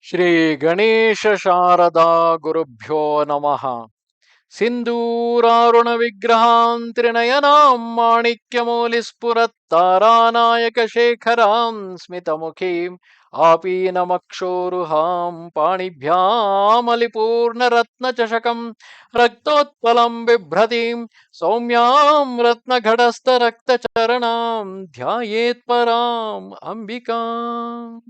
Shri Ganesha Sharada Gurubhyo Namaha. Sindhuraruna Vigraham Trinayanam Manikyamolispurattaranayaka Shekharam Smitamukhim Apinamakshoruham Panibhyam Alipurna Ratna Chashakam Raktotpalam Bibhratim Saumyam Ratna Ghadastha Rakta Charanam Dhyayet Param Ambikam.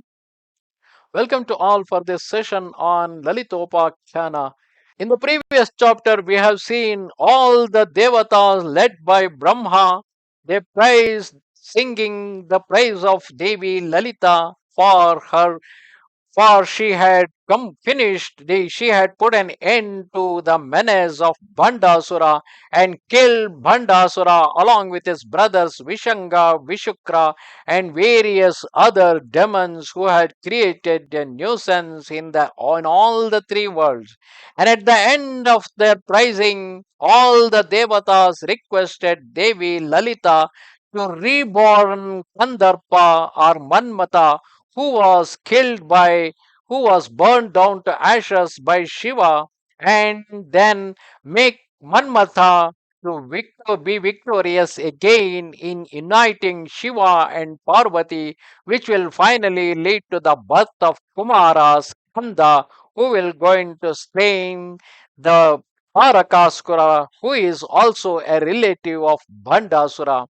Welcome to all for this session on Lalitopakhyanam. In the previous chapter, we have seen all the devatas led by Brahma. They praised, singing the praise of Devi Lalita for she had she had put an end to the menace of Bhandasura and killed Bhandasura along with his brothers Vishanga, Vishukra, and various other demons who had created a nuisance in all the three worlds. And at the end of their praising, all the devatas requested Devi Lalita to reborn Kandarpa or Manmatha, who was killed by who was burned down to ashes by Shiva, and then make Manmatha to be victorious again in uniting Shiva and Parvati, which will finally lead to the birth of Kumara Skanda, who will going to slay the Parakaskura, who is also a relative of Bhandasura.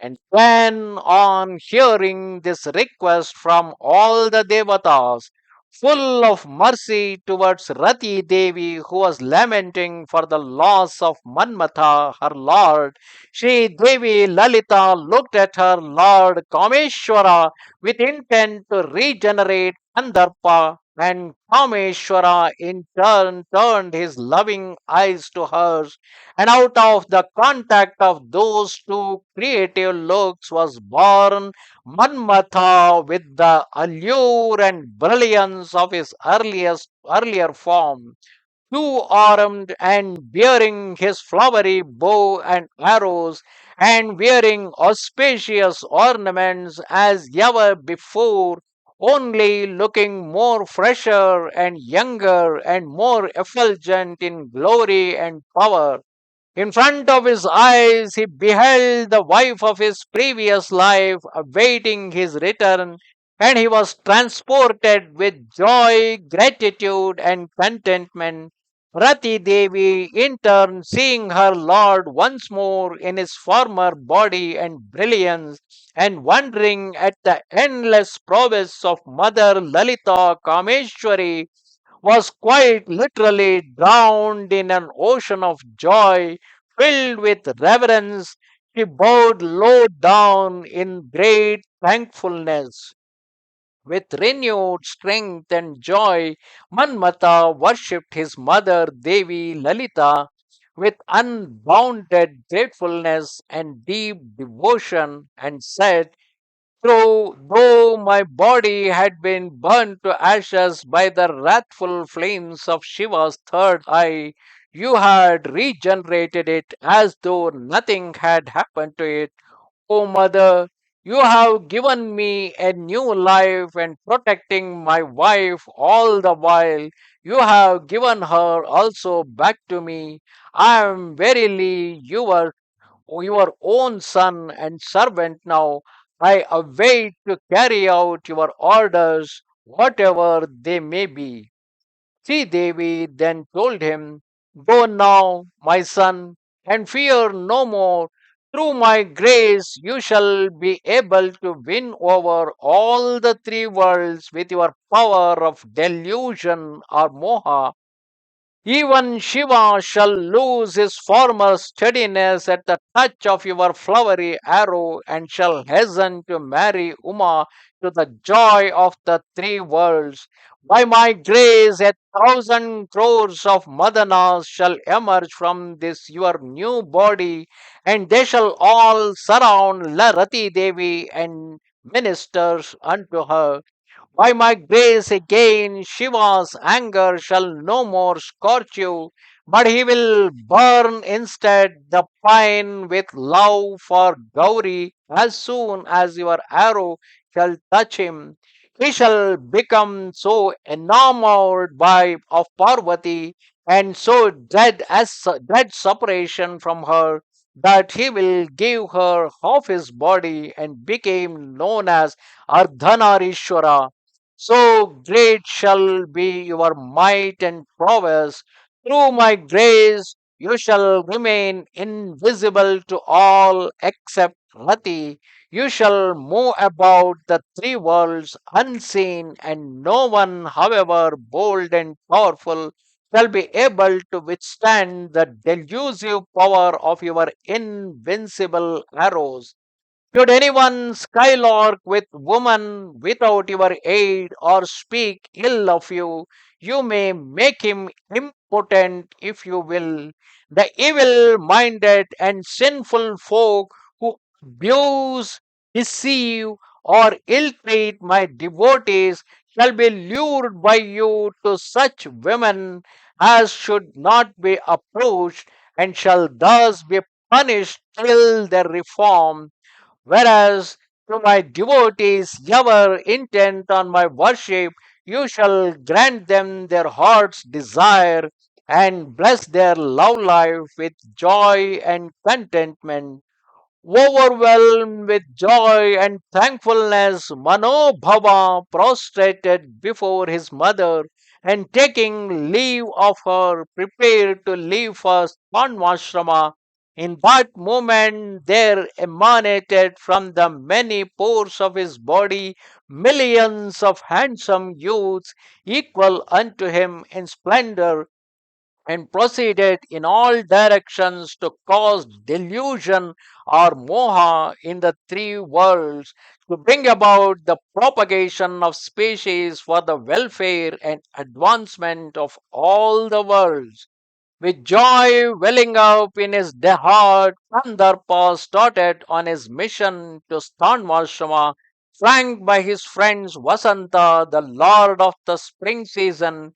And when on hearing this request from all the devatas, full of mercy towards Rati Devi, who was lamenting for the loss of Manmatha, her lord, Sri Devi Lalita looked at her lord Kameshwara with intent to regenerate Kandarpa, and Kameshwara in turn turned his loving eyes to hers, and out of the contact of those two creative looks was born Manmatha with the allure and brilliance of his earlier form, two-armed and bearing his flowery bow and arrows, and wearing auspicious ornaments as ever before, only looking more fresher and younger and more effulgent in glory and power. In front of his eyes, he beheld the wife of his previous life awaiting his return, and he was transported with joy, gratitude, and contentment. Rati Devi, in turn, seeing her lord once more in his former body and brilliance, and wondering at the endless prowess of Mother Lalitha Kameshwari, was quite literally drowned in an ocean of joy. Filled with reverence, she bowed low down in great thankfulness. With renewed strength and joy, Manmatha worshipped his mother Devi Lalita with unbounded gratefulness and deep devotion, and said, though my body had been burnt to ashes by the wrathful flames of Shiva's third eye, you had regenerated it as though nothing had happened to it. O mother, you have given me a new life and protecting my wife all the while. You have given her also back to me. I am verily your own son and servant now. I await to carry out your orders, whatever they may be. Sri Devi then told him, go now, my son, and fear no more. Through my grace, you shall be able to win over all the three worlds with your power of delusion or moha. Even Shiva shall lose his former steadiness at the touch of your flowery arrow, and shall hasten to marry Uma to the joy of the three worlds. By my grace, 1,000 crores of Madanas shall emerge from this your new body, and they shall all surround La Rati Devi and ministers unto her. By my grace again, Shiva's anger shall no more scorch you, but he will burn instead the pine with love for Gauri as soon as your arrow shall touch him. He shall become so enamored by of Parvati and so dead separation from her that he will give her half his body and became known as Ardhanarishwara. So great shall be your might and prowess. Through my grace you shall remain invisible to all except Rati. You shall move about the three worlds unseen, and no one, however bold and powerful, shall be able to withstand the delusive power of your invincible arrows. Should anyone skylark with woman without your aid or speak ill of you, you may make him impotent if you will. The evil minded and sinful folk who abuse, deceive, or ill treat my devotees shall be lured by you to such women as should not be approached, and shall thus be punished till their reform. Whereas to my devotees, ever intent on my worship, you shall grant them their heart's desire and bless their love life with joy and contentment. Overwhelmed with joy and thankfulness, Manobhava prostrated before his mother and taking leave of her, prepared to leave for Swanmashrama. In that moment, there emanated from the many pores of his body millions of handsome youths, equal unto him in splendor, and proceeded in all directions to cause delusion or moha in the three worlds, to bring about the propagation of species for the welfare and advancement of all the worlds. With joy welling up in his heart, Kandarpa started on his mission to Stanmashrama, flanked by his friends Vasanta, the lord of the spring season,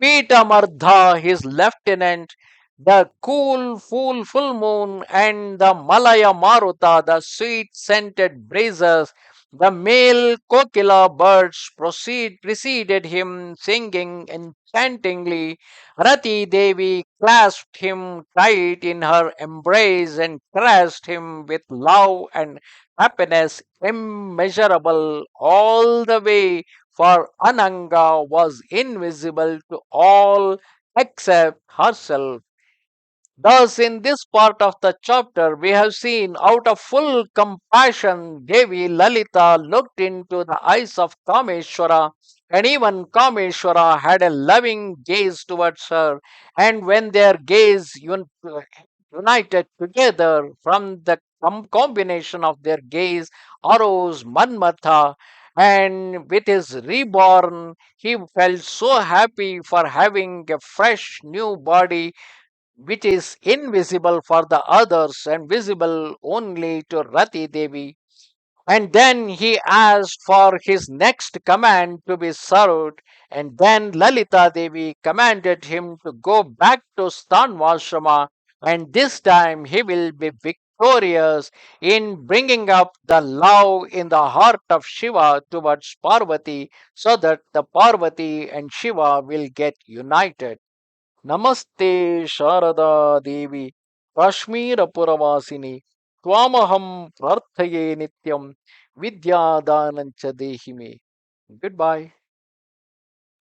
Petamardha, his lieutenant, the cool full moon, and the Malaya Maruta, the sweet scented breezes. The male kokila birds preceded him, singing enchantingly. Rati Devi clasped him tight in her embrace and caressed him with love and happiness immeasurable all the way, for Ananga was invisible to all except herself. Thus, in this part of the chapter, we have seen out of full compassion, Devi Lalita looked into the eyes of Kameshwara, and even Kameshwara had a loving gaze towards her. And when their gaze united together, from the combination of their gaze arose Manmatha, and with his reborn, he felt so happy for having a fresh new body which is invisible for the others and visible only to Rati Devi. And then he asked for his next command to be served, and then Lalita Devi commanded him to go back to Stanvashrama, and this time he will be victorious in bringing up the love in the heart of Shiva towards Parvati, so that the Parvati and Shiva will get united. नमस्ते शारदा देवी काश्मीरपुरवासिनी त्वामहं प्रार्थये नित्यं विद्यादानं च देहि मे. Goodbye.